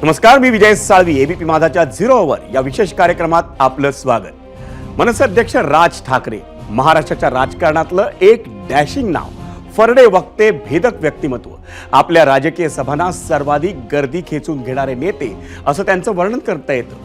नमस्कार, मी विजय Salvi. ABP माझाच्या 0 over या विशेष कार्यक्रमात आपलं स्वागत. मनसे अध्यक्ष राज ठाकरे महाराष्ट्राच्या राजकारणातलं एक डॅशिंग नाव, फरडे वक्ते, भेदक व्यक्तिमत्व, आपल्या राजकीय सभांना सर्वाधिक गर्दी खेचून घेणारे नेते असं त्यांचं वर्णन करता येतं.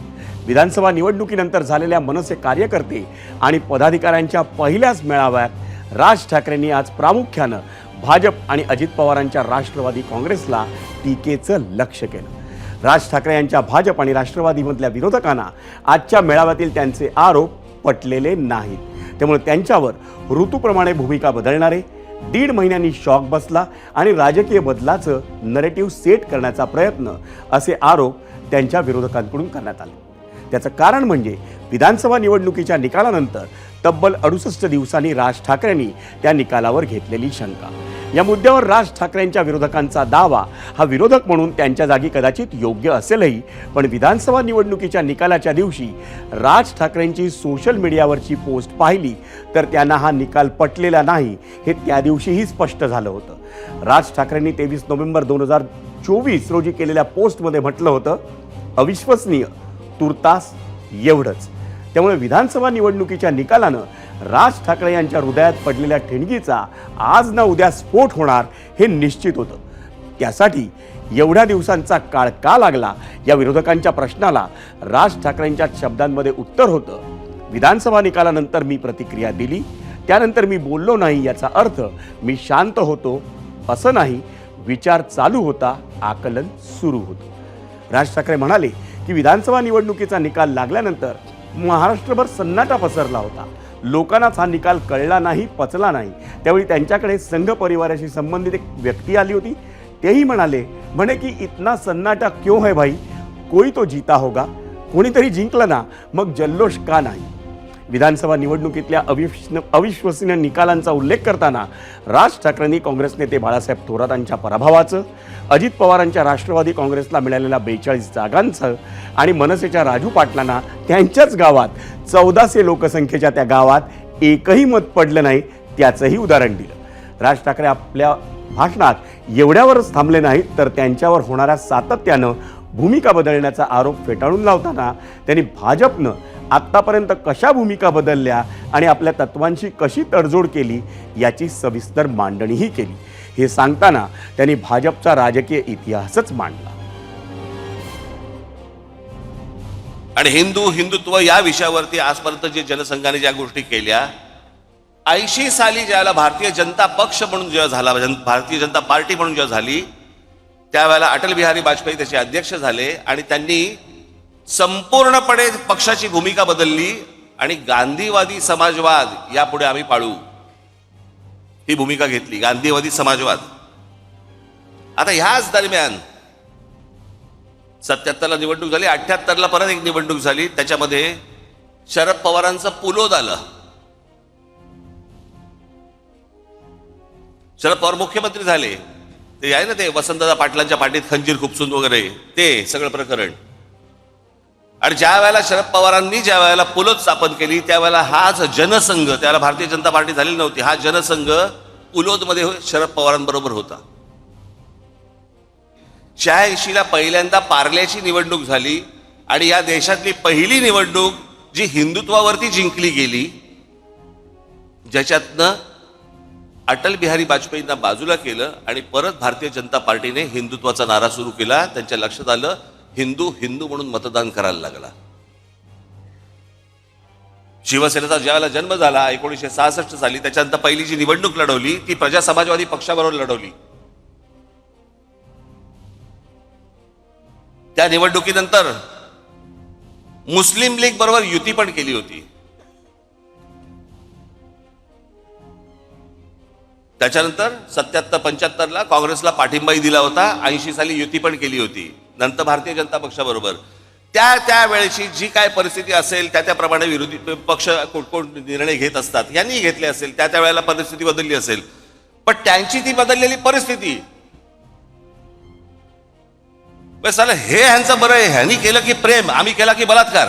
विधानसभा निवडणुकीनंतर झालेल्या मनसे कार्यकर्ते आणि पदाधिकाऱ्यांच्या पहिल्याच मेळाव्यात राज ठाकरेंनी आज प्रामुख्यानं भाजप आणि अजित पवारांच्या राष्ट्रवादी काँग्रेसला टीकेचं लक्ष्य केलं. राज ठाकरे यांच्या भाजप आणि राष्ट्रवादीमधल्या विरोधकांना आजच्या मेळाव्यातील त्यांचे आरोप पटलेले नाहीत. त्यामुळे त्यांच्यावर ऋतूप्रमाणे भूमिका बदलणारे, 1.5 महिन्यांनी शॉक बसला आणि राजकीय बदलाचं नरेटिव्ह सेट करण्याचा प्रयत्न, असे आरोप त्यांच्या विरोधकांकडून करण्यात आले. त्याचं कारण म्हणजे विधानसभा निवडणुकीच्या निकालानंतर तब्बल 68 दिवसांनी राज ठाकरेंनी त्या निकालावर घेतलेली शंका. या मुद्द्यावर राज ठाकरेंच्या विरोधकांचा दावा हा विरोधक म्हणून त्यांच्या जागी कदाचित योग्य असेलही, पण विधानसभा निवडणुकीच्या निकालाच्या दिवशी राज ठाकरेंची सोशल मीडियावरची पोस्ट पाहिली तर त्यांना हा निकाल पटलेला नाही हे त्या दिवशीही स्पष्ट झालं होतं. राज ठाकरेंनी 23 नोव्हेंबर 2024 रोजी केलेल्या पोस्टमध्ये म्हटलं होतं, अविश्वसनीय, तुर्तास एवढंच. त्यामुळे विधानसभा निवडणुकीच्या निकालानं राज ठाकरे यांच्या हृदयात पडलेल्या ठिणगीचा आज ना उद्या स्फोट होणार हे निश्चित होतं. त्यासाठी एवढ्या दिवसांचा काळ का लागला या विरोधकांच्या प्रश्नाला राज ठाकरेंच्या शब्दांमध्ये उत्तर होतं, विधानसभा निकालानंतर मी प्रतिक्रिया दिली, त्यानंतर मी बोललो नाही याचा अर्थ मी शांत होतो असं नाही, विचार चालू होता, आकलन सुरू होतं. राज ठाकरे म्हणाले की विधानसभा निवडणुकीचा निकाल लागल्यानंतर महाराष्ट्रभर सन्नाटा पसरला होता. लोकांनाच हा निकाल कळला नाही, पचला नाही. त्यावेळी त्यांच्याकडे संघ परिवाराशी संबंधित एक व्यक्ती आली होती. तेही म्हणे की इतना सन्नाटा क्यों है भाई, कोई तो जीता होगा. कोणीतरी जिंकलं ना, मग जल्लोष का नाही. विधानसभा निवडणुकीतल्या अविश्वसनीय निकालांचा उल्लेख करताना राज ठाकरेंनी काँग्रेस नेते बाळासाहेब थोरातांच्या पराभवाचं, अजित पवारांच्या राष्ट्रवादी काँग्रेसला मिळालेल्या 42 जागांचं आणि मनसेच्या राजू पाटलांना त्यांच्याच गावात 1400 लोकसंख्येच्या त्या गावात एकही मत पडलं नाही त्याचंही उदाहरण दिलं. राज ठाकरे आपल्या भाषणात एवढ्यावरच थांबले नाहीत, तर त्यांच्यावर होणाऱ्या सातत्यानं भूमिका बदलण्याचा आरोप फेटाळून लावताना त्यांनी भाजपनं आत्तापर्यंत कशा भूमिका बदलल्या आणि आपल्या तत्वांशी कशी तडजोड केली याची सविस्तर मांडणीही केली. हे सांगताना त्यांनी भाजपचा राजकीय इतिहासच मांडला. आणि हिंदुत्व या विषयावरती आजपर्यंत जे जनसंघाने ज्या गोष्टी केल्या, 80 साली ज्यावेळेला भारतीय जनता पक्ष म्हणून जेव्हा झाला, भारतीय जनता पार्टी म्हणून जेव्हा झाली, त्यावेळेला अटल बिहारी वाजपेयी त्याचे अध्यक्ष झाले आणि त्यांनी संपूर्णपणे पक्षाची भूमिका बदलली आणि गांधीवादी समाजवाद यापुढे आम्ही पाळू ही भूमिका घेतली. गांधीवादी समाजवाद. आता ह्याच दरम्यान 77ला निवडणूक झाली, 78ला परत एक निवडणूक झाली, त्याच्यामध्ये शरद पवारांचं पुलोद आलं. शरद पवार मुख्यमंत्री झाले. ते आहे ना, ते वसंतदादा पाटलांच्या पाठीत खंजीर खुपसून वगैरे ते सगळं प्रकरण. आणि ज्या वेळेला शरद पवारांनी ज्या वेळेला पुलोद स्थापन केली, त्यावेळेला हाच जनसंघ, त्यावेळेला भारतीय जनता पार्टी झालेली नव्हती, हा जनसंघ पुलोदमध्ये शरद पवारांबरोबर होता. 86ला पहिल्यांदा पार्ल्याची निवडणूक झाली आणि या देशातली पहिली निवडणूक जी हिंदुत्वावरती जिंकली गेली, ज्याच्यातनं अटल बिहारी वाजपेयींना बाजूला केलं आणि परत भारतीय जनता पार्टीने हिंदुत्वाचा नारा सुरू केला. त्यांच्या लक्षात आलं हिंदू म्हणून मतदान करायला लागला. शिवसेनेचा ज्यावेळेला जन्म झाला 1966 साली, त्याच्यानंतर पहिली जी निवडणूक लढवली ती प्रजा समाजवादी पक्षाबरोबर लढवली. त्या निवडणुकीनंतर मुस्लिम लीग बरोबर युती पण केली होती. त्याच्यानंतर 77-75ला काँग्रेसला पाठिंबाही दिला होता. 80 साली युती पण केली होती नंतर भारतीय जनता पक्षाबरोबर. त्या वेळेची जी काय परिस्थिती असेल त्याप्रमाणे विरोधी पक्ष कोण निर्णय घेत असतात, यांनी घेतले असेल, त्या वेळेला परिस्थिती बदलली असेल. पण त्यांची ती बदललेली परिस्थिती, बस हे ह्यांचं बरं आहे, ह्यांनी केलं की प्रेम, आम्ही केला की बलात्कार.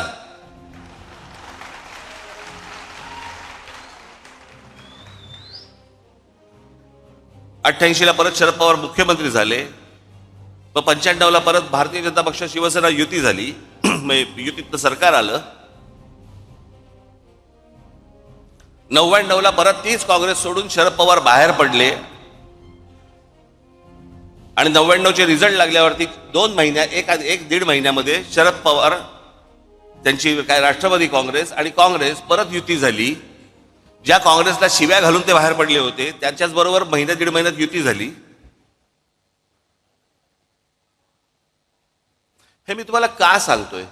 88ला परत शरद पवार मुख्यमंत्री झाले. मग 95ला परत भारतीय जनता पक्ष शिवसेना युती झाली, युतीतलं सरकार आलं. 99ला परत तीच काँग्रेस सोडून शरद पवार बाहेर पडले आणि 99चे रिझल्ट लागल्यावरती 2 महिन्या एक दीड महिन्यामध्ये शरद पवार त्यांची काय राष्ट्रवादी काँग्रेस आणि काँग्रेस परत युती झाली. ज्या काँग्रेसला शिव्या घालून ते बाहेर पडले होते त्यांच्याच बरोबर महिन्या दीड महिन्यात युती झाली. हे मी तुम्हाला का सांगतोय?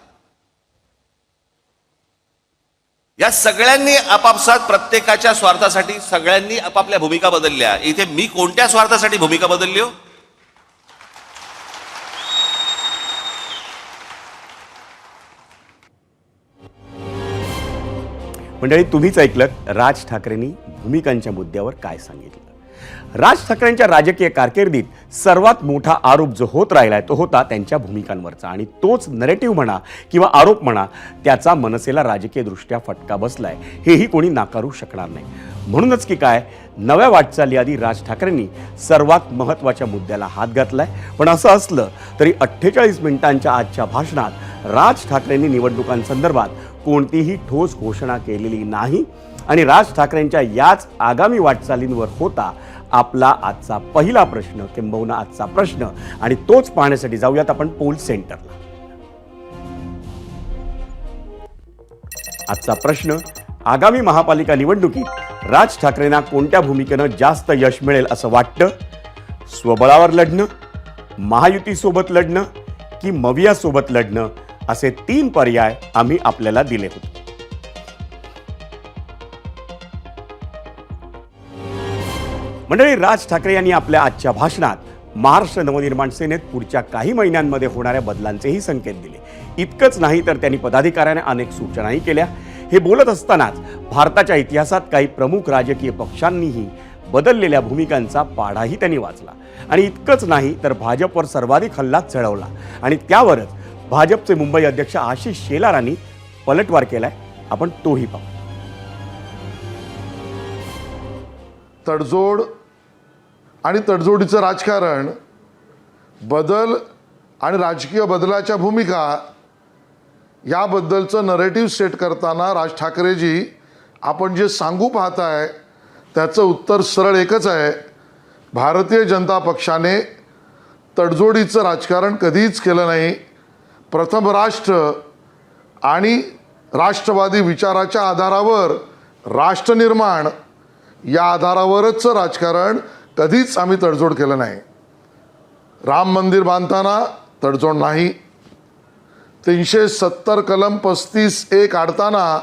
या सगळ्यांनी आपापसात प्रत्येकाच्या स्वार्थासाठी सगळ्यांनी आपापल्या भूमिका बदलल्या. इथे मी कोणत्या स्वार्थासाठी भूमिका बदलली हो? मंडळी, तुम्हीच ऐकलत राज ठाकरेंनी भूमिकांच्या मुद्द्यावर काय सांगितलं. राज ठाकरेंच्या राजकीय कारकिर्दीत सर्वात मोठा आरोप जो होत राहिलाय तो होता त्यांच्या भूमिकांवरचा, आणि तोच नरेटिव्ह म्हणा किंवा आरोप म्हणा त्याचा मनसेला राजकीयदृष्ट्या फटका बसलाय, हेही कोणी नाकारू शकणार नाही. म्हणूनच की काय, नव्या वाटचाली आधी राज ठाकरेंनी सर्वात महत्त्वाच्या मुद्द्याला हात घातलाय. पण असं असलं तरी 48 मिनिटांच्या आजच्या भाषणात राज ठाकरेंनी निवडणुकांसंदर्भात कोणतीही ठोस घोषणा केलेली नाही. आणि राज ठाकरेंच्या याच आगामी वाटचालींवर होता आपला आजचा पहिला प्रश्न, किंबहुना आजचा प्रश्न, आणि तोच पाहण्यासाठी जाऊयात आपण पोल सेंटरला. आजचा प्रश्न: आगामी महापालिका निवडणुकीत राज ठाकरेंना कोणत्या भूमिकेनं जास्त यश मिळेल असं वाटतं? स्वबळावर लढणं, महायुतीसोबत लढणं की मवियासोबत लढणं, असे 3 पर्याय आम्ही आपल्याला दिले होते. मंडळी, राज ठाकरे यांनी आपल्या आजच्या भाषणात महाराष्ट्र नवनिर्माण सेनेत पुढच्या काही महिन्यांमध्ये होणाऱ्या बदलांचेही संकेत दिले. इतकंच नाही तर त्यांनी पदाधिकाऱ्यांना अनेक सूचनाही केल्या. हे बोलत असतानाच भारताच्या इतिहासात काही प्रमुख राजकीय पक्षांनीही बदललेल्या भूमिकांचा पाढाही त्यांनी वाचला. आणि इतकंच नाही तर भाजपवर सर्वाधिक हल्ला चढवला, आणि त्यावरच भाजपचे मुंबई अध्यक्ष आशिष शेलारांनी पलटवार केलाय. आपण तोही पाहू. तडजोड आणि तडजोडीचं राजकारण, बदल आणि राजकीय बदलाच्या भूमिका याबद्दलचं नरेटिव्ह सेट करताना राज ठाकरेजी आपण जे सांगू पाहताय त्याचं उत्तर सरळ एकच आहे. भारतीय जनता पक्षाने तडजोडीचं राजकारण कधीच केलं नाही. प्रथम राष्ट्र आणि राष्ट्रवादी विचाराच्या आधारावर राष्ट्रनिर्माण या आधारावरच राजकारण कधीच आम्ही तडजोड केलं नाही. राम मंदिर बांधताना तडजोड नाही. 370 कलम 35(1) काढताना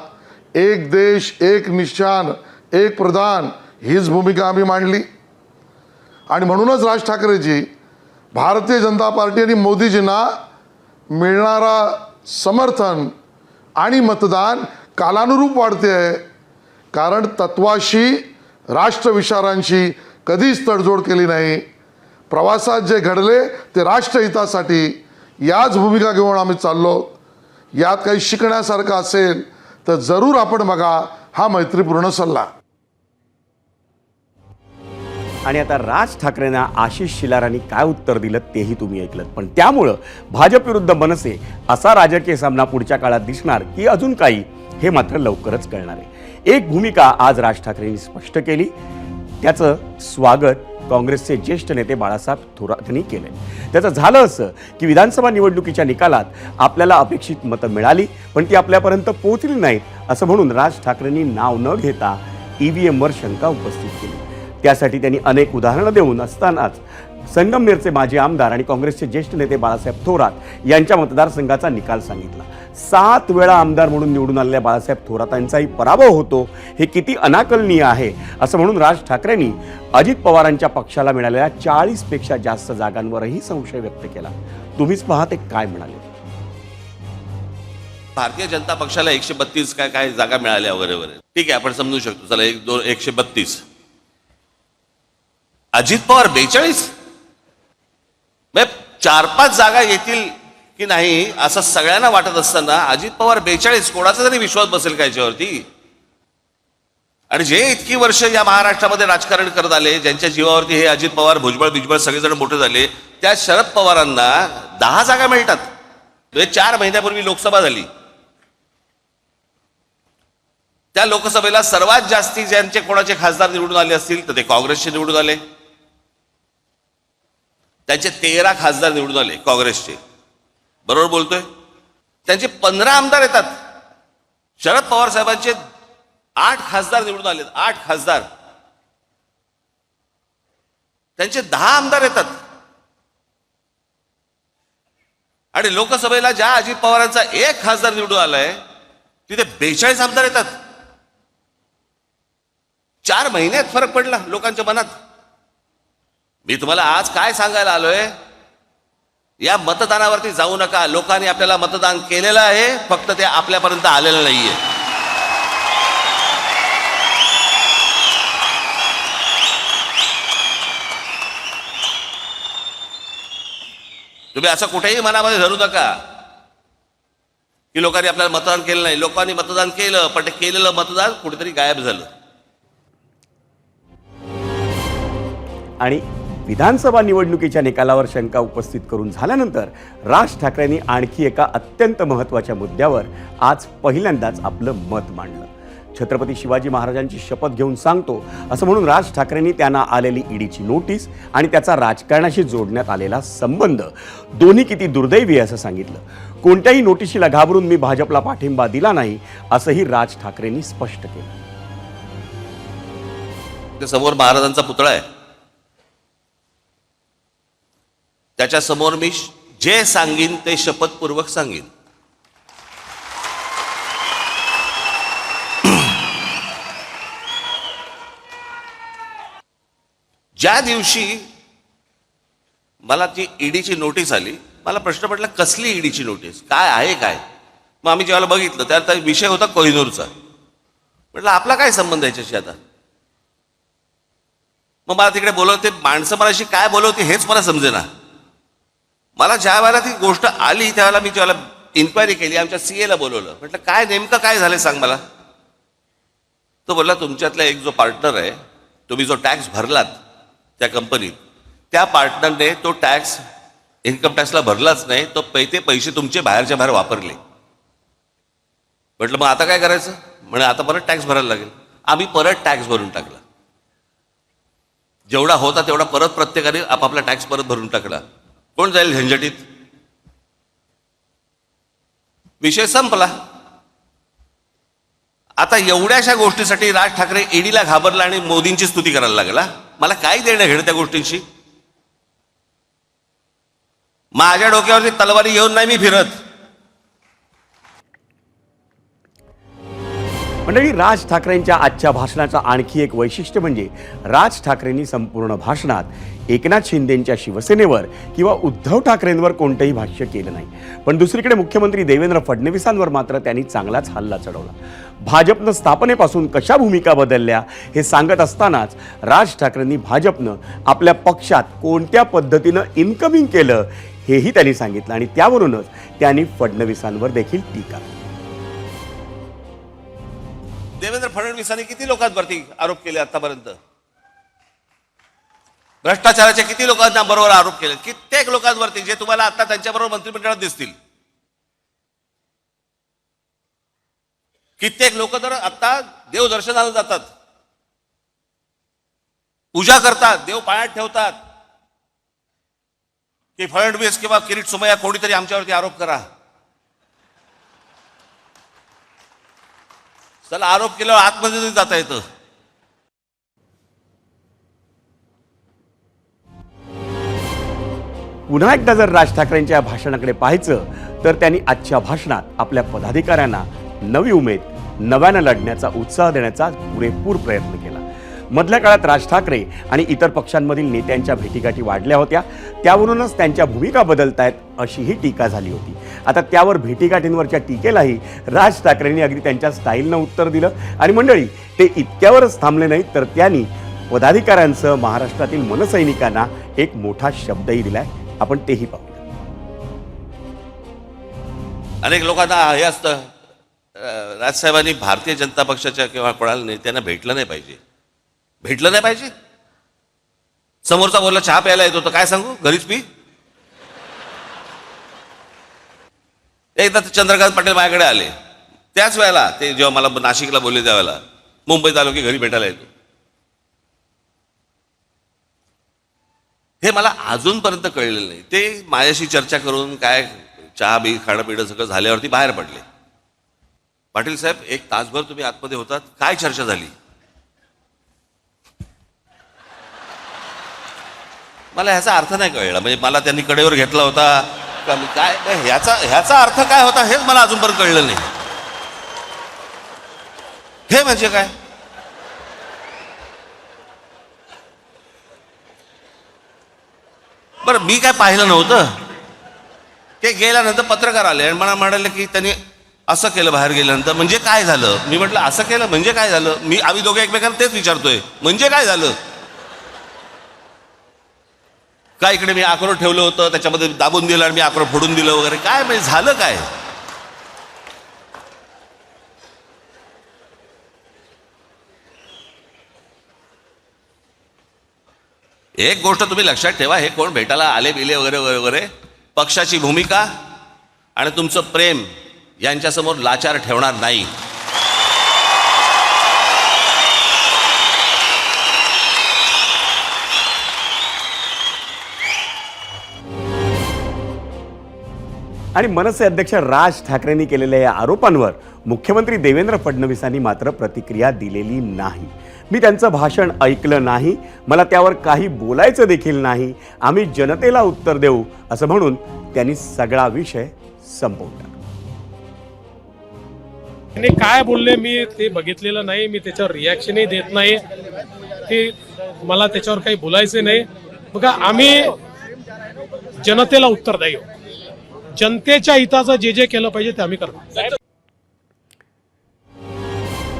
एक देश एक निशान एक प्रधान हीच भूमिका आम्ही मांडली. आणि म्हणूनच राज ठाकरेजी भारतीय जनता पार्टी आणि मोदीजींना मिळणारा समर्थन आणि मतदान कालानुरूप वाढते आहे. कारण तत्वाशी राष्ट्रविचारांशी कधीच तडजोड केली नाही. प्रवासात जे घडले ते राष्ट्रहितासाठी याच भूमिका घेऊन आम्ही चाललो. यात काही शिकण्यासारखं असेल तर जरूर आपण बघा हा मैत्रीपूर्ण सल्ला. आणि आता राज ठाकरेंना आशिष शेलारांनी काय उत्तर दिलं तेही तुम्ही ऐकलं. पण त्यामुळं भाजप विरुद्ध मनसे असा राजकीय सामना पुढच्या काळात दिसणार की अजून काही, हे मात्र लवकरच कळणार आहे. एक भूमिका आज राज ठाकरेंनी स्पष्ट केली. त्याचं स्वागत काँग्रेसचे ज्येष्ठ नेते बाळासाहेब थोरात यांनी केलंय. त्याचं झालं असं की विधानसभा निवडणुकीच्या निकालात आपल्याला अपेक्षित मतं मिळाली, पण ती आपल्यापर्यंत पोहोचली नाहीत असं म्हणून राज ठाकरेंनी नाव न घेता EVMवर शंका उपस्थित केली. त्यासाठी त्यांनी अनेक उदाहरणं देऊन असतानाच संगमनेरचे माजी आमदार आणि काँग्रेसचे ज्येष्ठ नेते बाळासाहेब थोरात यांच्या मतदारसंघाचा निकाल सांगितला. 7 वेळा आमदार म्हणून निवडून आलेल्या बाळासाहेब थोरातांचाही पराभव होतो, हे किती अनाकलनीय आहे असं म्हणून राज ठाकरेंनी अजित पवारांच्या पक्षाला मिळालेल्या 40पेक्षा जास्त जागांवरही संशय व्यक्त केला. तुम्हीच पहा ते काय म्हणाले. भारतीय जनता पक्षाला 132 काय जागा मिळाल्या वगैरे वगैरे, ठीक आहे, आपण समजू शकतो. चला 132. अजित पवार 42, 4-5 जागा येतील की नाही असं सगळ्यांना वाटत असताना अजित पवार 42, कोणाचा तरी विश्वास बसेल का याच्यावरती? आणि जे इतकी वर्ष या महाराष्ट्रामध्ये राजकारण करत आले, ज्यांच्या जीवावरती हे अजित पवार, भुजबळ बिजबळ सगळेजण मोठे झाले, त्या शरद पवारांना 10 जागा मिळतात. 4 महिन्यापूर्वी लोकसभा झाली. त्या लोकसभेला सर्वात जास्ती ज्यांचे कोणाचे खासदार निवडून आले असतील तर ते काँग्रेसचे निवडून आले. त्यांचे 13 खासदार निवडून आले काँग्रेसचे. बरोबर बोलतोय? त्यांचे 15 आमदार येतात. शरद पवार साहेबांचे 8 खासदार निवडून आले. 8 खासदार. त्यांचे 10 आमदार येतात. आणि लोकसभेला ज्या अजित पवारांचा 1 खासदार निवडून आलाय तिथे 42 आमदार येतात. 4 महिन्यात फरक पडला लोकांच्या मनात. मी तुम्हाला आज काय सांगायला आलोय, या मतदानावरती जाऊ नका. लोकांनी आपल्याला मतदान केलेलं आहे, फक्त ते आपल्यापर्यंत आलेलं नाहीये. तुम्ही असं कुठेही मनामध्ये धरू नका की लोकांनी आपल्याला मतदान केलं नाही. लोकांनी मतदान केलं, पण ते केलेलं मतदान कुठेतरी गायब झालं. आणि विधानसभा निवडणुकीच्या निकालावर शंका उपस्थित करून झाल्यानंतर राज ठाकरेंनी आणखी एका अत्यंत महत्त्वाच्या मुद्द्यावर आज पहिल्यांदाच आपलं मत मांडलं. छत्रपती शिवाजी महाराजांची शपथ घेऊन सांगतो असं म्हणून राज ठाकरेंनी त्यांना आलेली ईडीची नोटीस आणि त्याचा राजकारणाशी जोडण्यात आलेला संबंध दोन्ही किती दुर्दैवी असं सांगितलं. कोणत्याही नोटिशीला घाबरून मी भाजपला पाठिंबा दिला नाही असंही राज ठाकरेंनी स्पष्ट केलं. ते समोर महाराजांचा पुतळा आहे, त्याच्या समोर मी जे सांगीन ते शपथपूर्वक सांगीन. ज्या दिवशी मला ती ईडीची नोटीस आली, मला प्रश्न पडला कसली ईडीची नोटीस, काय आहे काय. मग आम्ही जेव्हा बघितलं त्यात विषय होता कोहिनूरचा. म्हटलं आपला काय संबंध याच्याशी आता. मग मला तिकडे बोलवते माणसं मलाशी काय बोलवते हेच मला समजेना. मला ज्या वेळेला ती गोष्ट आली त्यावेळेला मी ज्यावेळेला इन्क्वायरी केली, आमच्या सीएला बोलवलं. म्हटलं काय नेमकं काय झालं सांग मला. तो बोलला तुमच्यातला एक जो पार्टनर आहे, तुम्ही जो टॅक्स भरलात त्या कंपनीत, त्या पार्टनरने तो टॅक्स इन्कम टॅक्सला भरलाच नाही, तो पैसे तुमचे बाहेरच्या बाहेर वापरले. म्हटलं मग आता काय करायचं. म्हणजे आता परत टॅक्स भरायला लागेल. आम्ही परत टॅक्स भरून टाकला. जेवढा होता तेवढा परत प्रत्येकाने आपापला टॅक्स परत भरून टाकला. कोण जाईल झंझटीत. विषय संपला. आता एवढ्याशा गोष्टीसाठी राज ठाकरे ईडीला घाबरला आणि मोदींची स्तुती करायला लागला. मला काय देणं घेणं त्या गोष्टींशी. माझ्या डोक्यावरती तलवारी घेऊन नाही मी फिरत. मंडळी, राज ठाकरेंच्या आजच्या भाषणाचं आणखी एक वैशिष्ट्य म्हणजे राज ठाकरेंनी संपूर्ण भाषणात एकनाथ शिंदेंच्या शिवसेनेवर किंवा उद्धव ठाकरेंवर कोणतंही भाष्य केलं नाही. पण दुसरीकडे मुख्यमंत्री देवेंद्र फडणवीसांवर मात्र त्यांनी चांगलाच हल्ला चढवला. भाजपनं स्थापनेपासून कशा भूमिका बदलल्या हे सांगत असतानाच राज ठाकरेंनी भाजपनं आपल्या पक्षात कोणत्या पद्धतीनं इनकमिंग केलं हेही त्यांनी सांगितलं आणि त्यावरूनच त्यांनी फडणवीसांवर देखील टीका केली. देवेंद्र फडणवीसांनी किती लोकांवरती आरोप केले आतापर्यंत. भ्रष्टाचाराचे किती लोकांना बरोबर आरोप केले. कित्येक लोकांवरती जे तुम्हाला आता त्यांच्याबरोबर मंत्रिमंडळात दिसतील. कित्येक लोक तर आता देवदर्शनाला जातात, पूजा करतात, देव पायात ठेवतात की फडणवीस किंवा किरीट सोमय्या कोणीतरी आमच्यावरती आरोप करा. चला आरोप केल्यावर आतमध्ये जाता येतं. पुन्हा एकदा जर राज ठाकरेंच्या भाषणाकडे पाहायचं तर त्यांनी आजच्या भाषणात आपल्या पदाधिकाऱ्यांना नवी उमेद, नव्यानं लढण्याचा उत्साह देण्याचा पुरेपूर प्रयत्न केला. मधल्या काळात राज ठाकरे आणि इतर पक्षांमधील नेत्यांच्या भेटीगाठी वाढल्या होत्या, त्यावरूनच त्यांच्या भूमिका बदलतायत अशीही टीका झाली होती. आता त्यावर भेटीगाठींवरच्या टीकेलाही राज ठाकरेंनी अगदी त्यांच्या स्टाईलनं उत्तर दिलं. आणि मंडळी, ते इतक्यावरच थांबले नाहीत तर त्यांनी पदाधिकाऱ्यांसह महाराष्ट्रातील मनसैनिकांना एक मोठा शब्दही दिलाय. आपण तेही पाहूया. अनेक लोकांना हे असतं राजसाहेबांनी भारतीय जनता पक्षाच्या किंवा कोणाला नेत्यांना भेटलं नाही पाहिजे. समोरचा बोलला चहा प्यायला येतो तर काय सांगू, घरीच पी. एकदा चंद्रकांत पाटील माझ्याकडे आले, त्याच वेळेला ते जेव्हा मला नाशिकला बोलले त्यावेळेला मुंबईत आलो की घरी भेटायला येतो. हे मला अजूनपर्यंत कळलेलं नाही. ते माझ्याशी चर्चा करून काय चहा बी खाणं पिणं सगळं झाल्यावरती बाहेर पडले. पाटील साहेब, 1 तासभर तुम्ही आतमध्ये होतात, काय चर्चा झाली? मला ह्याचा अर्थ नाही कळला. म्हणजे मला त्यांनी कडेवर घेतला होता का काय, ह्याचा अर्थ काय होता हेच मला अजूनपर्यंत कळलं नाही. हे म्हणजे काय? बरं, मी काय पाहिलं नव्हतं. ते गेल्यानंतर पत्रकार आले आणि मला म्हणाले की त्यांनी असं केलं बाहेर गेल्यानंतर. म्हणजे काय झालं? मी म्हटलं असं केलं म्हणजे काय झालं? आम्ही दोघे एकमेकांना तेच विचारतोय, म्हणजे काय झालं? काय इकडे मी अक्रोड ठेवलं होतं, त्याच्यामध्ये दाबून दिलं आणि मी अक्रोड फोडून दिलं वगैरे, काय म्हणजे झालं काय? एक गोष्ट तुम्ही लक्षात ठेवा, हे कोण भेटायला आले बिले वगैरे वगैरे, पक्षाची भूमिका आणि तुमचं प्रेम यांच्यासमोर लाचार ठेवणार नाही. आणि मनसे अध्यक्ष राज ठाकरेंनी केलेल्या या आरोपांवर मुख्यमंत्री देवेंद्र फडणवीसांनी मात्र प्रतिक्रिया दिलेली नाही. मी त्यांचं भाषण ऐकलं नाही, मला त्यावर काही बोलायचं देखील नाही, आम्ही जनतेला उत्तर देऊ असं म्हणून त्यांनी सगळा विषय संपवून टाकला. त्यांनी काय बोलले मी ते बघितलेलं नाही, मी त्याच्यावर रिॲक्शनही देत नाही, ते मला त्याच्यावर काही बोलायचे नाही. बघा, आम्ही जनतेला उत्तर देऊ, जनतेच्या हिताचं जे केलं पाहिजे ते आम्ही करतो.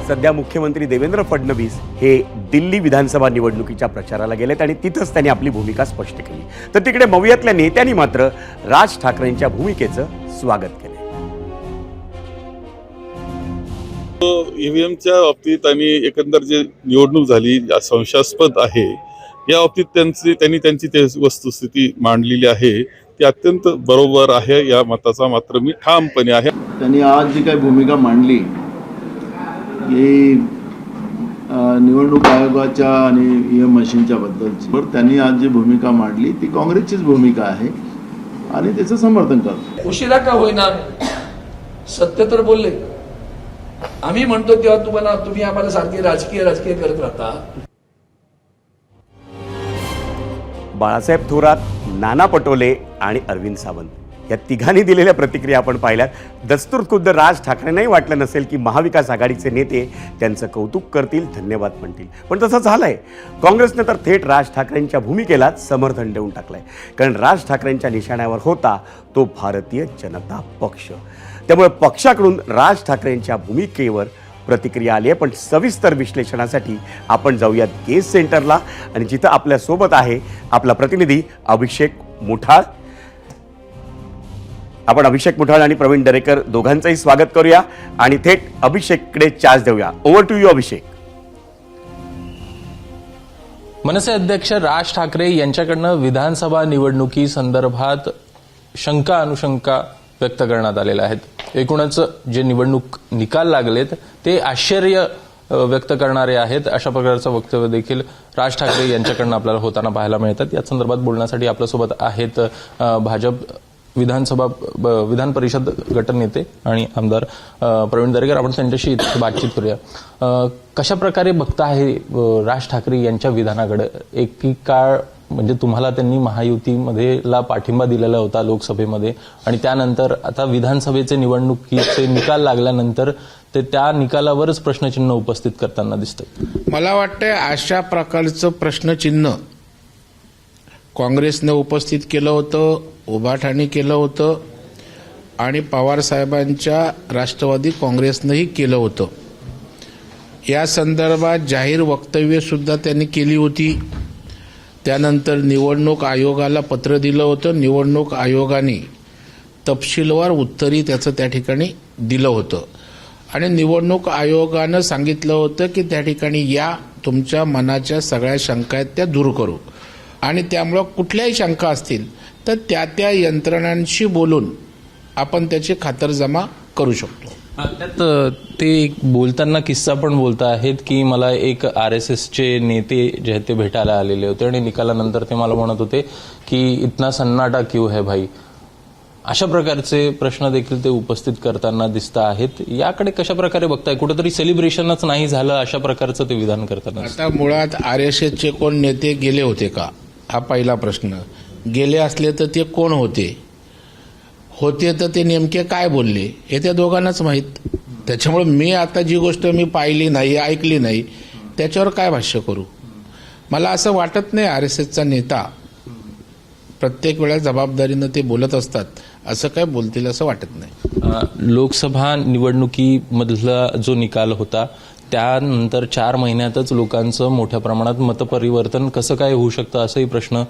सध्या मुख्यमंत्री देवेंद्र फडणवीस हे दिल्ली विधानसभा निवडणुकीच्या प्रचाराला गेलेत आणि तिथंच त्यांनी आपली भूमिका स्पष्ट केली. तर तिकडे मवियातल्या नेत्यांनी मात्र राज ठाकरेंच्या भूमिकेचं स्वागत केलं. ईव्हीएमच्या बाबतीत आणि एकंदर जे निवडणूक झाली संशयास्पद आहे, या बाबतीत त्यांनी त्यांची वस्तुस्थिती मांडलेली आहे, ती अत्यंत बरोबर आहे. या मताचा मात्र मी ठामपणे आहे. त्यांनी आज जी काही भूमिका मांडली की निवडणूक आयोगाच्या आणि ईव्हीएम मशीनच्या बद्दलची, पण त्यांनी आज जी भूमिका मांडली ती काँग्रेसचीच भूमिका आहे आणि त्याचं समर्थन करतो. उशिरा का होईना सत्य तर बोलले. आम्ही म्हणतो तेव्हा तुम्ही आम्हाला सारखे राजकीय करत राहता. बाळासाहेब थोरात, नाना पटोले आणि अरविंद सावंत या तिघांनी दिलेल्या प्रतिक्रिया आपण पाहिल्यात. दस्तूर खुद्द राज ठाकरेंनाही वाटलं नसेल की महाविकास आघाडीचे नेते त्यांचं कौतुक करतील, धन्यवाद म्हणतील, पण तसं झालंय. काँग्रेसनं तर थेट राज ठाकरेंच्या भूमिकेलाच समर्थन देऊन टाकलंय, कारण राज ठाकरेंच्या निशाण्यावर होता तो भारतीय जनता पक्ष. त्यामुळे पक्षाकडून राज ठाकरेंच्या भूमिकेवर प्रतिक्रिया आली आहे. पण सविस्तर विश्लेषणासाठी आपण जाऊयात केस सेंटरला आणि जिथं आपल्या सोबत आहे आपला प्रतिनिधी अभिषेक मुठाळ. आपण अभिषेक मुठाळ आणि प्रवीण दरेकर दोघांचंही स्वागत करूया आणि थेट अभिषेककडे चार्ज देऊया. ओव्हर टू यू अभिषेक. मनसे अध्यक्ष राज ठाकरे यांच्याकडनं विधानसभा निवडणुकी संदर्भात शंका अनुशंका व्यक्त करण्यात आलेल्या आहेत. एकूणच जे निवडणूक निकाल लागलेत ते आश्चर्य व्यक्त करणारे आहेत, अशा प्रकारचं वक्तव्य देखील राज ठाकरे यांच्याकडनं आपल्याला होताना पाहायला मिळतात. या संदर्भात बोलण्यासाठी आपल्यासोबत आहेत भाजप विधान परिषद गटनेते आणि आमदार प्रवीण दरेकर. आपण त्यांच्याशी बातचीत करूया. कशा प्रकारे बघता आहे राज ठाकरे यांच्या विधानाकडे? एकीकाळ म्हणजे तुम्हाला त्यांनी महायुतीमध्ये पाठिंबा दिलेला होता लोकसभेमध्ये, आणि त्यानंतर आता विधानसभेचे निवडणुकीचे निकाल लागल्यानंतर ते त्या निकालावरच प्रश्नचिन्ह उपस्थित करताना दिसतं. मला वाटतंय अशा प्रकारचं प्रश्नचिन्ह काँग्रेसने उपस्थित केलं होतं, उभाठाणी केलं होतं आणि पवार साहेबांच्या राष्ट्रवादी काँग्रेसनंही केलं होतं. या संदर्भात जाहीर वक्तव्य सुद्धा त्यांनी केली होती. त्यानंतर निवडणूक आयोगाला पत्र दिलं होतं. निवडणूक आयोगाने तपशीलवार उत्तरही त्याचं त्या ठिकाणी दिलं होतं आणि निवडणूक आयोगानं सांगितलं होतं की त्या ठिकाणी या तुमच्या मनाच्या सगळ्या शंका आहेत त्या दूर करू आणि त्यामुळं कुठल्याही शंका असतील तर त्या यंत्रणांशी बोलून आपण त्याची खातरजमा करू शकतो. त्यात ते एक बोलताना किस्सा पण बोलता आहेत की मला एक RSSचे नेते जे आहेत ते भेटायला आलेले होते आणि निकालानंतर ते मला म्हणत होते की इतना सन्नाटा क्यों है भाई. अशा प्रकारचे प्रश्न देखील ते उपस्थित करताना दिसत आहेत. याकडे कशा प्रकारे बघताय? कुठेतरी सेलिब्रेशनच नाही झालं अशा प्रकारचं ते विधान करताना. आता मुळात RSSचे कोण नेते गेले होते का हा पहिला प्रश्न. गेले असले तर ते कोण होते तर ते नेमके काय बोलले हे त्या दोघांनाच माहीत. त्याच्यामुळे मी आता जी गोष्ट मी पाहिली नाही ऐकली नाही त्याच्यावर काय भाष्य करू. मला असं वाटत नाही RSSचा नेता प्रत्येक वेळा जबाबदारीनं ते बोलत असतात असं काय बोलतील असं वाटत नाही. लोकसभा निवडणुकीमधला जो निकाल होता त्यानंतर 4 महिन्यातच लोकांचं मोठ्या प्रमाणात मतपरिवर्तन कसं काय होऊ शकतं असाही प्रश्न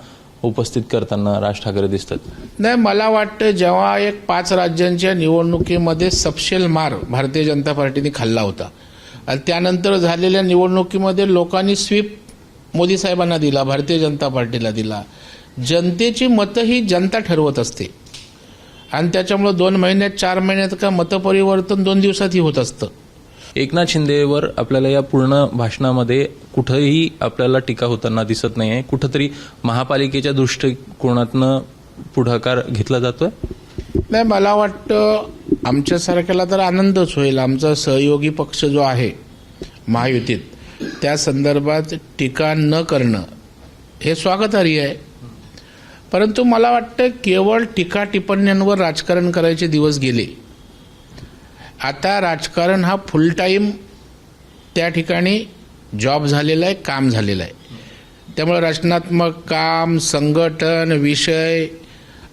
उपस्थित करताना राज ठाकरे दिसतात. नाही, मला वाटतं जेव्हा एक 5 राज्यांच्या निवडणुकीमध्ये सपशेल मार भारतीय जनता पार्टीने खाल्ला होता आणि त्यानंतर झालेल्या निवडणुकीमध्ये लोकांनी स्वीप मोदी साहेबांना दिला, भारतीय जनता पार्टीला दिला. जनतेची मतं ही जनता ठरवत असते आणि त्याच्यामुळे 2 महिन्यात 4 महिन्यात का मतपरिवर्तन 2 दिवसातही होत असतं. एकनाथ शिंदेवर आपल्याला या पूर्ण भाषणामध्ये कुठेही आपल्याला टीका होताना दिसत नाही आहे. कुठंतरी महापालिकेच्या दृष्टिकोनातनं पुढाकार घेतला जातोय. नाही, मला वाटतं आमच्यासारख्याला तर आनंदच होईल. आमचा सहयोगी पक्ष जो आहे महायुतीत त्या संदर्भात टीका न करणं हे स्वागतार्ह आहे. परंतु मला वाटतं केवळ टीका टिप्पण्यांवर राजकारण करायचे दिवस गेले. आता राजकारण हा फुल टाईम त्या ठिकाणी जॉब झालेला आहे, काम झालेलं आहे. त्यामुळे रचनात्मक काम, संघटन, विषय,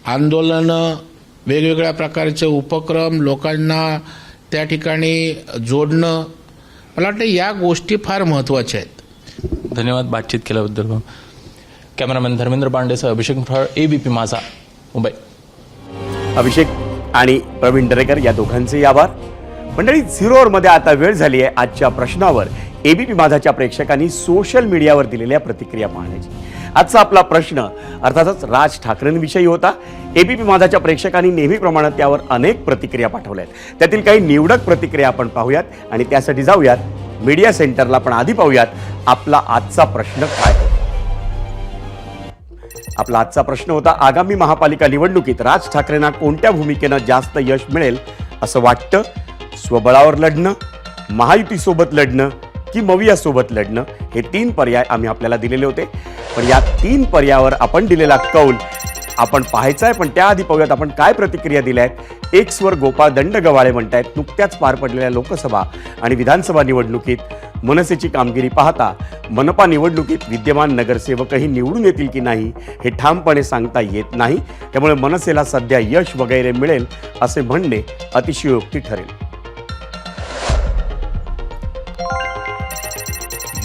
आंदोलनं, वेगवेगळ्या प्रकारचे उपक्रम, लोकांना त्या ठिकाणी जोडणं, मला वाटतं या गोष्टी फार महत्त्वाच्या आहेत. धन्यवाद बातचीत केल्याबद्दल. कॅमेरामॅन धर्मेंद्र पांडेसह अभिषेक मुठाळ, ABP माझा, मुंबई. अभिषेक आणि प्रवीण दरेकर या दोघांचे आभार. मंडळी, 0 ओव्हरमध्ये आता वेळ झाली आहे आजच्या प्रश्नावर ABP माझाच्या प्रेक्षकांनी सोशल मीडियावर दिलेल्या प्रतिक्रिया पाहण्याची. आजचा आपला प्रश्न अर्थातच राज ठाकरेंविषयी होता. ABP माझाच्या प्रेक्षकांनी नेहमीप्रमाणे त्यावर अनेक प्रतिक्रिया पाठवल्या आहेत. त्यातील काही निवडक प्रतिक्रिया आपण पाहूयात आणि त्यासाठी जाऊयात मीडिया सेंटरला. पण आधी पाहूयात आपला आजचा प्रश्न काय होता. आपला आजचा प्रश्न होता, आगामी महापालिका निवडणुकीत राज ठाकरेंना कोणत्या भूमिकेनं जास्त यश मिळेल असं वाटतं? स्वबळावर लढणं, महायुतीसोबत लढणं की मवियासोबत लढणं, हे 3 पर्याय आम्ही आपल्याला दिलेले होते. पण या 3 पर्यायावर आपण दिलेला कौल आपण पाहायचा आहे. पण त्याआधी पाहूयात आपण काय प्रतिक्रिया दिल्या आहेत. एक्सवर गोपाळ दंडगवाळे म्हणतायत, नुकत्याच पार पडलेल्या लोकसभा आणि विधानसभा निवडणुकीत मनसेची कामगिरी पाहता मनपा निवडणुकीत विद्यमान नगरसेवकही निवडून येतील की नाही हे ठामपणे सांगता येत नाही. त्यामुळे मनसेला सध्या यश वगैरे मिळेल असे म्हणणे अतिशयोक्ती ठरेल.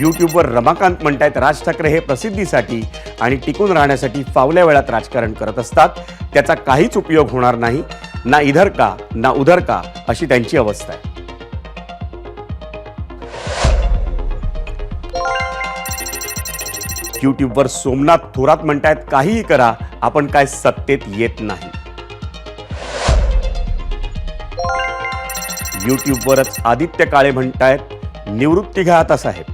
यूट्यूबवर रमाकांत म्हणतायत, राज ठाकरे हे प्रसिद्धीसाठी आणि टिकून राहण्यासाठी फावल्या वेळात राजकारण करत असतात. त्याचा काहीच उपयोग होणार नाही. ना इधर का ना उधर का अशी त्यांची अवस्था आहे. यूट्यूबवर सोमनाथ थोरात म्हणतायत, काहीही करा आपण काय सत्तेत येत नाही. यूट्यूबवरच आदित्य काळे म्हणतायत, निवृत्ती घ्या आता साहेब.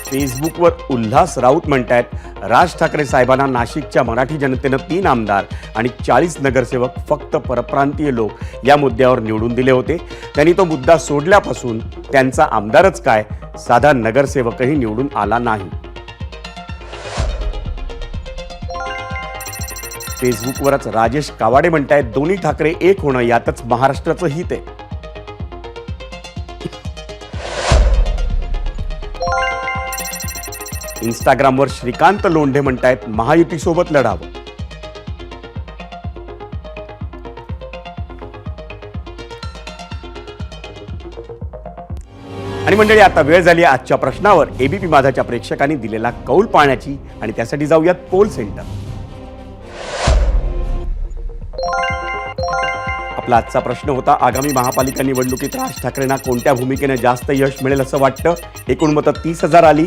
फेसबुकवर उल्हास राऊत म्हणतायत, राज ठाकरे साहेबांना नाशिकच्या मराठी जनतेनं 3 आमदार आणि 40 नगरसेवक फक्त परप्रांतीय लोक या मुद्द्यावर निवडून दिले होते. त्यांनी तो मुद्दा सोडल्यापासून त्यांचा आमदारच काय, साधा नगरसेवकही निवडून आला नाही. फेसबुकवरच राजेश कावाडे म्हणतायत, दोन्ही ठाकरे एक होणं यातच महाराष्ट्राचं हित आहे. इंस्टाग्रामवर श्रीकांत लोंढे म्हणतायत, महायुतीसोबत लढावं. आणि मंडळी, आता वेळ झाली आजच्या प्रश्नावर ABP माझाच्या प्रेक्षकांनी दिलेला कौल पाहण्याची आणि त्यासाठी जाऊयात पोल सेंटर. आपला आजचा प्रश्न होता, आगामी महापालिका निवडणुकीत राज ठाकरेंना कोणत्या भूमिकेने जास्त यश मिळेल असं वाटतं? एकूण मतं 30,000 आली.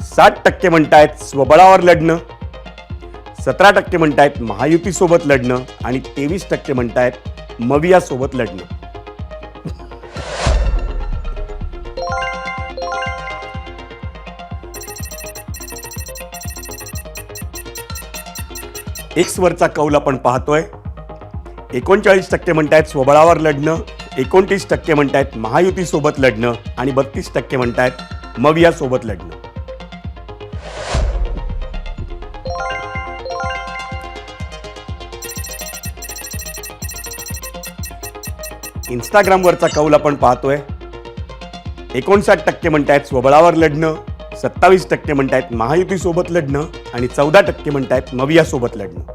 60% म्हणतायत स्वबळावर लढणं, 17% म्हणतायत महायुतीसोबत लढणं आणि 23% म्हणतायत मविया सोबत लढणं. एक्स वरचा कौल आपण पाहतोय. 39% म्हणतायत स्वबळावर लढणं, 29% म्हणतायत महायुती सोबत लढणं आणि 32% म्हणतायत मविया सोबत लढणं. इंस्टाग्रामवरचा कौल आपण पाहतोय. 59% म्हणतायत स्वबळावर लढणं, 27% म्हणतायत महायुती सोबत लढणं आणि 14% म्हणतायत मविया सोबत लढणं.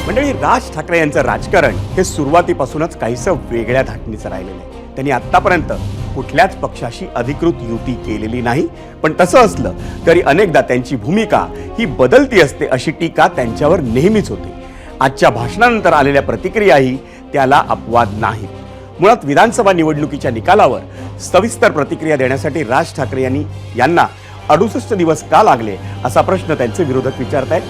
मंडळी, राज ठाकरे यांचं राजकारण हे सुरुवातीपासूनच काहीसं वेगळ्या धाटणीचं राहिलेलं आहे. त्यांनी आतापर्यंत कुठल्याच पक्षाशी अधिकृत युती केलेली नाही, पण तसं असलं तरी अनेकदा त्यांची भूमिका ही बदलती असते अशी टीका त्यांच्यावर नेहमीच होते. आजच्या भाषणानंतर आलेल्या प्रतिक्रियाही त्याला अपवाद नाहीत. मुळात विधानसभा निवडणुकीच्या निकालावर सविस्तर प्रतिक्रिया देण्यासाठी राज ठाकरे यांना 68 दिवस का लागले असा प्रश्न त्यांचे विरोधक विचारतायत.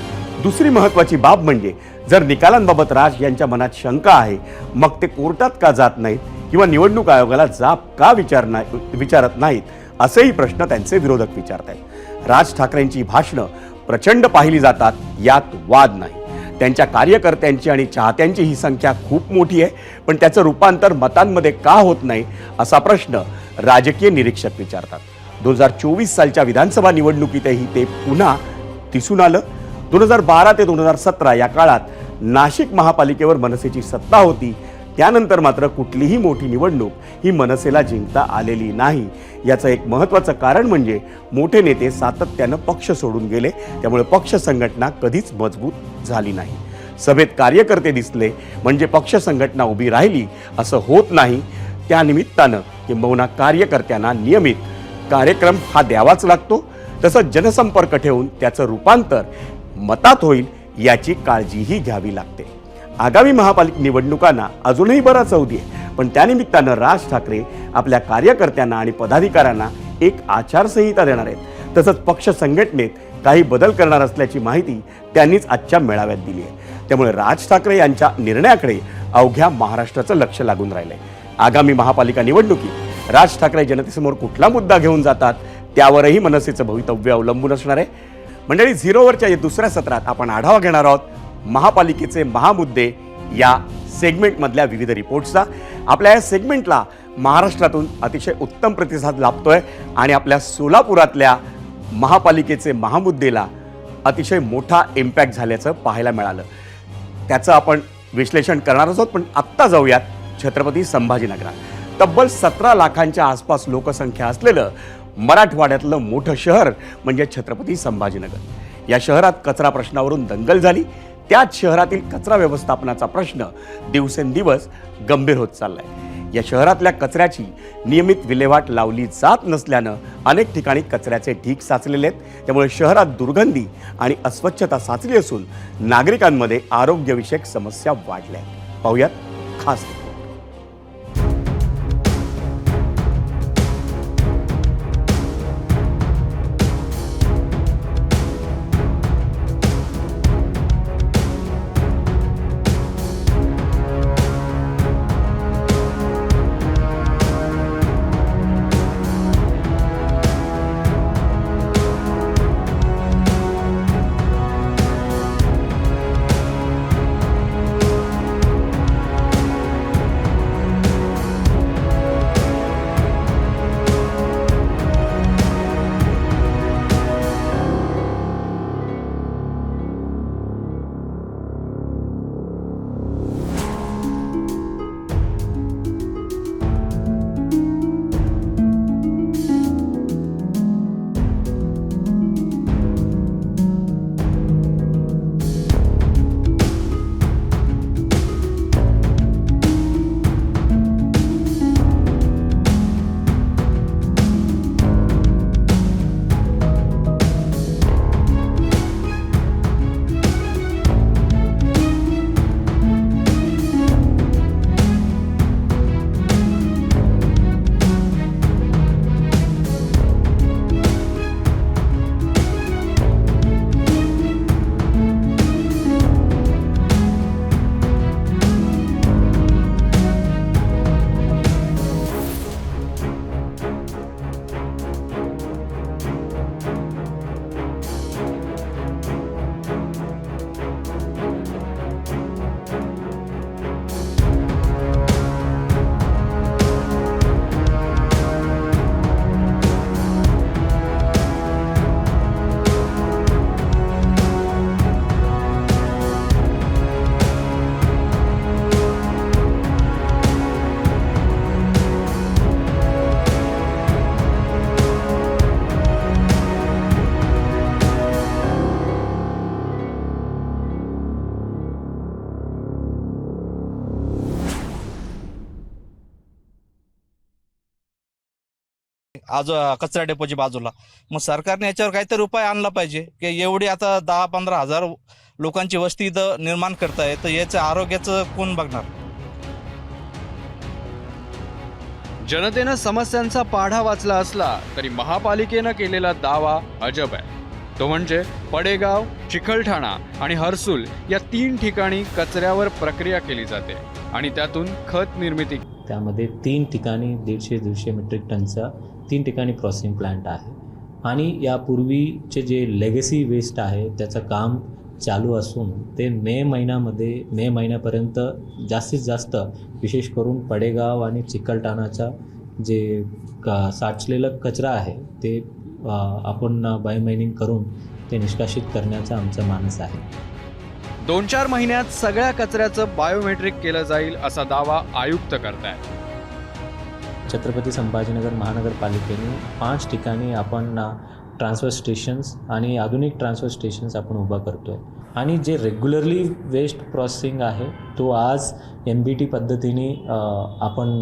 दुसरी महत्वाची बाब म्हणजे जर निकालांबाबत राज यांच्या मनात शंका आहे, मग ते कोर्टात का जात नाहीत किंवा निवडणूक आयोगाला जाब का विचारत नाहीत असेही प्रश्न त्यांचे विरोधक विचारतायत. राज ठाकरेंची भाषणं प्रचंड पाहिली जातात, यात वाद नाही. त्यांच्या कार्यकर्त्यांची आणि चाहत्यांची ही संख्या खूप मोठी आहे, पण त्याचं रूपांतर मतांमध्ये का होत नाही असा प्रश्न राजकीय निरीक्षक विचारतात. 2024 सालच्या विधानसभा निवडणुकीतही ते पुन्हा दिसून आलं. 2012 ते 2017 या काळात नाशिक महापालिकेवर मनसेची सत्ता होती. त्यानंतर मात्र कुठलीही मोठी निवडणूक ही मनसेला जिंकता आलेली नाही. याचं एक महत्त्वाचं कारण म्हणजे मोठे नेते सातत्यानं पक्ष सोडून गेले, त्यामुळे पक्ष संघटना कधीच मजबूत झाली नाही. सभेत कार्यकर्ते दिसले म्हणजे पक्ष संघटना उभी राहिली असं होत नाही. त्यानिमित्तानं किंबहुना कार्यकर्त्यांना नियमित कार्यक्रम हा द्यावाच लागतो. तसंच जनसंपर्क ठेवून त्याचं रूपांतर मतात होईल याची काळजीही घ्यावी लागते. आगामी महापालिका निवडणुकांना अजूनही बराच अवधी आहे, पण त्यानिमित्तानं राज ठाकरे आपल्या कार्यकर्त्यांना आणि पदाधिकाऱ्यांना एक आचारसंहिता देणार आहेत. तसंच पक्ष संघटनेत काही बदल करणार असल्याची माहिती त्यांनीच आजच्या मेळाव्यात दिली आहे. त्यामुळे राज ठाकरे यांच्या निर्णयाकडे अवघ्या महाराष्ट्राचं लक्ष लागून राहिलंय. आगामी महापालिका निवडणुकीत राज ठाकरे जनतेसमोर कुठला मुद्दा घेऊन जातात त्यावरही मनसेचं भवितव्य अवलंबून असणार आहे. मंडळी, झिरोवरच्या या दुसऱ्या सत्रात आपण आढावा घेणार आहोत महापालिकेचे महामुद्दे या सेगमेंटमधल्या विविध रिपोर्ट्सचा. आपल्या या सेगमेंटला महाराष्ट्रातून अतिशय उत्तम प्रतिसाद लाभतोय आणि आपल्या सोलापुरातल्या महापालिकेचे महामुद्देला अतिशय मोठा इम्पॅक्ट झाल्याचं पाहायला मिळालं. त्याचं आपण विश्लेषण करणार आहोत. पण आत्ता जाऊयात छत्रपती संभाजीनगरात. तब्बल 17 लाखांच्या आसपास लोकसंख्या असलेलं मराठवाड्यातलं मोठं शहर म्हणजे छत्रपती संभाजीनगर. या शहरात कचरा प्रश्नावरून दंगल झाली. त्याच शहरातील कचरा व्यवस्थापनाचा प्रश्न दिवसेंदिवस गंभीर होत चाललाय. या शहरातल्या कचऱ्याची नियमित विल्हेवाट लावली जात नसल्यानं अनेक ठिकाणी कचऱ्याचे ढीग साचलेले आहेत. त्यामुळे शहरात दुर्गंधी आणि अस्वच्छता साचली असून नागरिकांमध्ये आरोग्यविषयक समस्या वाढल्या आहेत. पाहूयात खास. कचरा डेपोची बाजूला. मग सरकारने याच्यावर काहीतरी उपाय आणला पाहिजे की एवढी आता 10-15 हजार लोकांची वस्ती इथं निर्माण करताय, तर याचं आरोग्याचं कोण बघणार? जनतेनं समस्यांचा पाढा वाचला असला तरी महापालिकेनं केलेला दावा अजब आहे. तो म्हणजे पडेगाव, चिखलठाणा आणि हर्सुल या 3 ठिकाणी कचऱ्यावर प्रक्रिया केली जाते आणि त्यातून खत निर्मिती. त्यामध्ये 3 ठिकाणी 150-150 मेट्रिक टनचा 3 ठिकाणी प्रोसेसिंग प्लांट आहे आणि यापूर्वीचे जे लेगसी वेस्ट आहे त्याचं काम चालू असून ते मे महिन्यापर्यंत जास्तीत जास्त विशेष करून पडेगाव आणि चिखलठाणाचा जे साचलेलं कचरा आहे ते आपण बायोमायनिंग करून ते निष्कासित करण्याचा आमचा मानस आहे. 2-4 महिन्यात सगळ्या कचऱ्याचं बायोमेट्रिक केलं जाईल असा दावा आयुक्त करतायत. छत्रपती संभाजीनगर महानगरपालिकेने 5 ठिकाणी आपण ट्रान्सफर स्टेशन्स आणि आधुनिक ट्रान्सफर स्टेशन्स आपण उभा करतो आहे आणि जे रेग्युलरली वेस्ट प्रोसेसिंग आहे तो आज MBT पद्धतीने आपण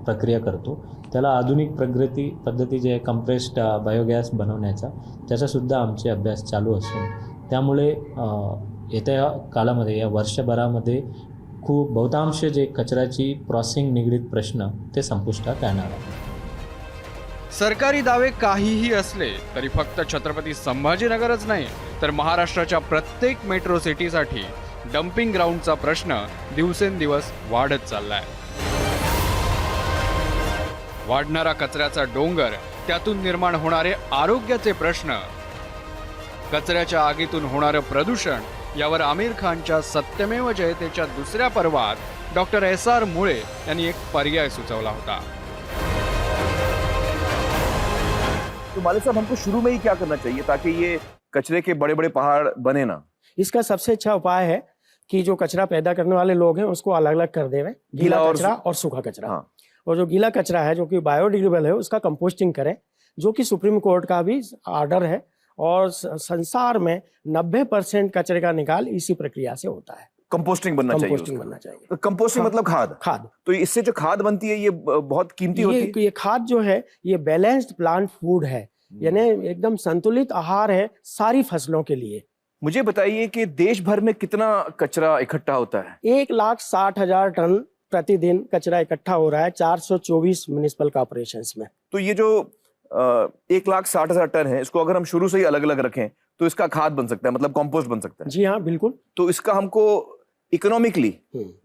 प्रक्रिया करतो. त्याला आधुनिक पद्धती जे कम्प्रेस्ड बायोगॅस बनवण्याचा त्याचासुद्धा आमचे अभ्यास चालू असून त्यामुळे येत्या काळामध्ये या वर्षभरामध्ये खूप बहुतांश जे कचऱ्याची प्रोसेसिंग निगडीत प्रश्न ते संपुष्टात येणार आहे. सरकारी दावे काहीही असले तरी फक्त छत्रपती संभाजीनगरच नाही तर महाराष्ट्राच्या प्रत्येक मेट्रो सिटीसाठी डम्पिंग ग्राउंडचा प्रश्न दिवसेंदिवस वाढत चाललाय. वाढणारा कचऱ्याचा डोंगर, त्यातून निर्माण होणारे आरोग्याचे प्रश्न, कचऱ्याच्या आगीतून होणारं प्रदूषण यावर आमिर खानच्या सत्यमेव जयतेच्या दुसऱ्या पर्वात डॉक्टर SR मुळे यांनी एक पर्याय सुचवला होता. तो मालिक साहब, हमको शुरू में ही क्या करना चाहिए ताकि ये कचरे के बड़े बड़े पहाड़ बने ना? इसका सबसे अच्छा उपाय है कि जो कचरा पैदा करने वाले लोग हैं उसको अलग अलग कर देवें, गीला कचरा और सूखा कचरा। हाँ। और जो गीला कचरा है जो कि बायोडिग्रेडेबल है उसका कंपोस्टिंग करें, जो कि सुप्रीम कोर्ट का भी ऑर्डर है और संसार में 90% कचरे का निकाल इसी प्रक्रिया से होता है। कंपोस्टिंग बनना चाहिए। तो कंपोस्टिंग मतलब खाद। तो इससे जो खाद बनती है ये बहुत कीमती होती है। ये खाद जो है ये बैलेंस्ड प्लांट फूड है, यानी एकदम संतुलित आहार है सारी फसलों के लिए। मुझे बताइए कि देश भर में कितना कचरा इकट्ठा होता है? 1,60,000 टन प्रतिदिन कचरा इकट्ठा हो रहा है 424 म्युनिसिपल कॉर्पोरेशंस में। तो ये जो 1,60,000 टन है, इसको अगर हम शुरू से ही अलग अलग रखें तो इसका खाद बन सकता है, मतलब कंपोस्ट बन सकता है। जी हाँ, बिल्कुल। तो इसका हमको इकोनॉमिकली,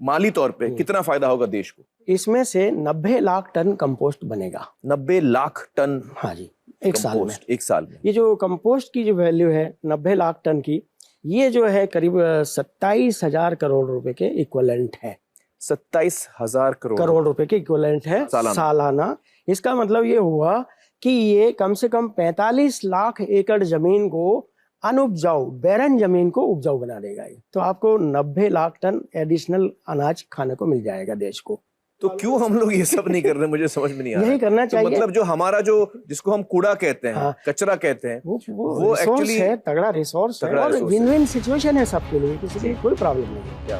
माली तौर पे कितना फायदा होगा देश को? इसमें से 90 लाख टन कंपोस्ट बनेगा। 90 लाख टन? हाँ जी, एक साल में। ये जो कंपोस्ट की जो वैल्यू है 90 लाख टन की, ये जो है करीब 27,000 करोड़ रुपए के इक्विवेलेंट है। 27,000 करोड़ रुपए के इक्विवेलेंट है सालाना। इसका मतलब ये हुआ कि ये कम से कम 45 लाख एकड़ जमीन को अनुपजाऊ, बैरन जमीन को उपजाऊ बना देगा ये। तो आपको 90 लाख टन एडिशनल अनाज खाने को मिल जाएगा देश को। तो क्यों हम लोग ये सब नहीं कर रहे? मुझे समझ में नहीं आ रहा। यही करना चाहिए। तो मतलब जो हमारा जो जिसको हम कूड़ा कहते हैं, हाँ, कचरा कहते हैं, वो एक्चुअली है, तगड़ा रिसोर्स है और विन विन सिचुएशन है सबके लिए, किसी की कोई प्रॉब्लम नहीं।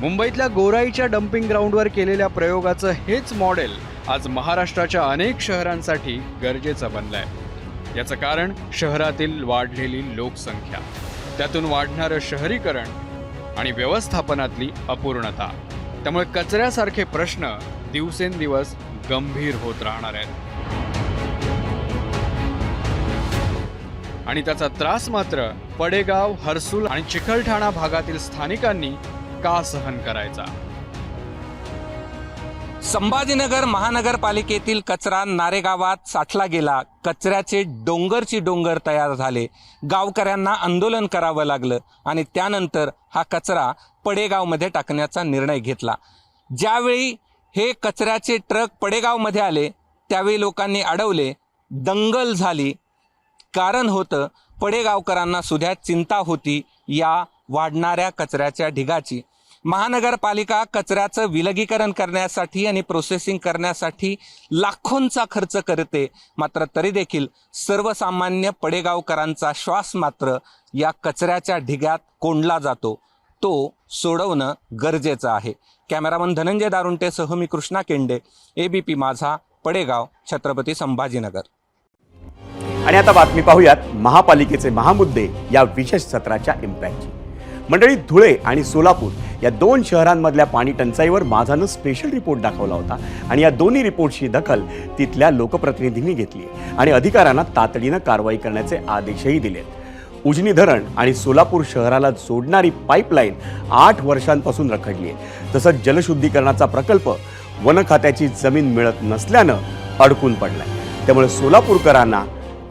मुंबईतल्या गोराईच्या डम्पिंग ग्राउंडवर केलेल्या प्रयोगाचं हेच मॉडेल आज महाराष्ट्राच्या अनेक शहरांसाठी गरजेचं बनलंय। याचं कारण शहरातील वाढलेली लोकसंख्या, त्यातून वाढणारं शहरीकरण आणि व्यवस्थापनातली अपूर्णता। त्यामुळे कचऱ्यासारखे प्रश्न दिवसेंदिवस गंभीर होत राहणार आहेत आणि त्याचा त्रास मात्र पडेगाव, हर्सुल आणि चिखलठाणा भागातील स्थानिकांनी का सहन करायचा? संभाजीनगर महानगरपालिकेतील कचरा नारेगावात साठला गेला, कचऱ्याचे डोंगरची डोंगर तयार झाले, गावकऱ्यांना आंदोलन करावं लागलं आणि त्यानंतर हा कचरा पडेगावमध्ये टाकण्याचा निर्णय घेतला। ज्यावेळी हे कचऱ्याचे ट्रक पडेगावमध्ये आले त्यावेळी लोकांनी अडवले, दंगल झाली। कारण होतं पडेगावकरांना सुद्धा चिंता होती या वाढणाऱ्या कचऱ्याच्या ढिगाची। महानगरपालिका कचऱ्याचं विलगीकरण करण्यासाठी आणि प्रोसेसिंग करण्यासाठी लाखोंचा खर्च करते, मात्र तरी देखील सर्वसामान्य पडेगावकरांचा श्वास मात्र या कचऱ्याच्या ढिग्यात कोंडला जातो। तो सोडवणं गरजेचं आहे। कॅमेरामन धनंजय दारुंटेसह मी कृष्णा केंडे, ABP माझा, पडेगाव, छत्रपती संभाजीनगर. आणि आता बातमी पाहूयात महापालिकेचे महामुद्दे या विशेष सत्राच्या इम्पॅक्टची. मंडळी, धुळे आणि सोलापूर या 2 शहरांमधल्या पाणी टंचाईवर माझानं स्पेशल रिपोर्ट दाखवला होता आणि या दोन्ही रिपोर्टची दखल तिथल्या लोकप्रतिनिधींनी घेतली आणि अधिकाऱ्यांना तातडीनं कारवाई करण्याचे आदेशही दिलेत. उजनी धरण आणि सोलापूर शहराला जोडणारी पाईपलाईन 8 वर्षांपासून रखडली आहे. तसंच जलशुद्धीकरणाचा प्रकल्प वन खात्याची जमीन मिळत नसल्यानं अडकून पडलाय. त्यामुळे सोलापूरकरांना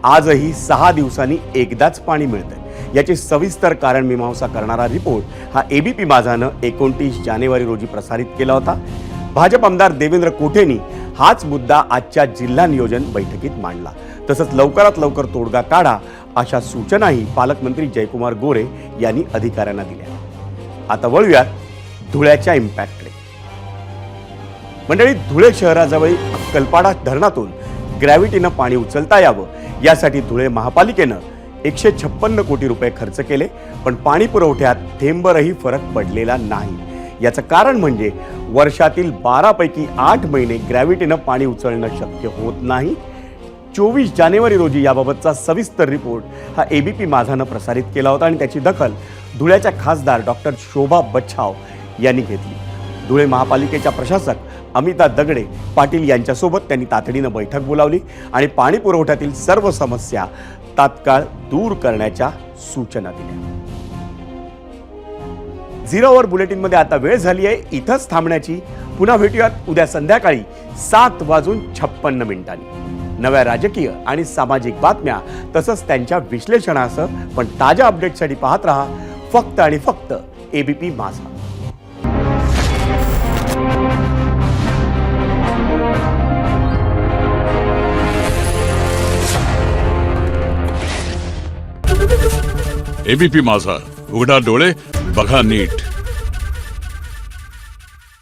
आजही 6 दिवसांनी एकदाच पाणी मिळतंय. याची सविस्तर कारण मीमांसा करणारा रिपोर्ट हा एबीपी माझानं 29 जानेवारी रोजी प्रसारित केला होता. भाजप आमदार देवेंद्र कोठेंनी हाच मुद्दा आजच्या जिल्हा नियोजन बैठकीत मांडला. तसंच लवकरात लवकर तोडगा काढा अशा सूचनाही पालकमंत्री जयकुमार गोरे यांनी अधिकाऱ्यांना दिल्या. आता वळूयात धुळ्याच्या इम्पॅक्टकडे. मंडळी, धुळे शहराजवळ अक्कलपाडा धरणातून ग्रॅव्हिटीनं पाणी उचलता यावं यासाठी धुळे महापालिकेनं 156 कोटी रुपये खर्च केले, पण पाणी पुरवठ्यात थेंबरही फरक पडलेला नाही. याचं कारण म्हणजे वर्षातील 12 पैकी 8 महिने ग्रॅव्हिटीनं पाणी उचलणं शक्य होत नाही. 24 जानेवारी रोजी याबाबतचा सविस्तर रिपोर्ट हा एबीपी माझानं प्रसारित केला होता आणि त्याची दखल धुळ्याच्या खासदार डॉक्टर शोभा बच्छाव यांनी घेतली. धुळे महापालिकेच्या प्रशासक अमिता दगडे पाटील यांच्यासोबत त्यांनी तातडीनं बैठक बोलावली आणि पाणी पुरवठ्यातील सर्व समस्या तात्काळ दूर करण्याच्या सूचना दिल्या. 0 आवर बुलेटिनमध्ये आता वेळ झाली आहे इथंच थांबण्याची. पुन्हा भेटूयात उद्या संध्याकाळी 7:56 नव्या राजकीय आणि सामाजिक बातम्या तसंच त्यांच्या विश्लेषणासह. पण ताज्या अपडेटसाठी पाहत रहा फक्त आणि फक्त एबीपी माझा. एबीपी माझा, उघडा डोळे बघा नीट.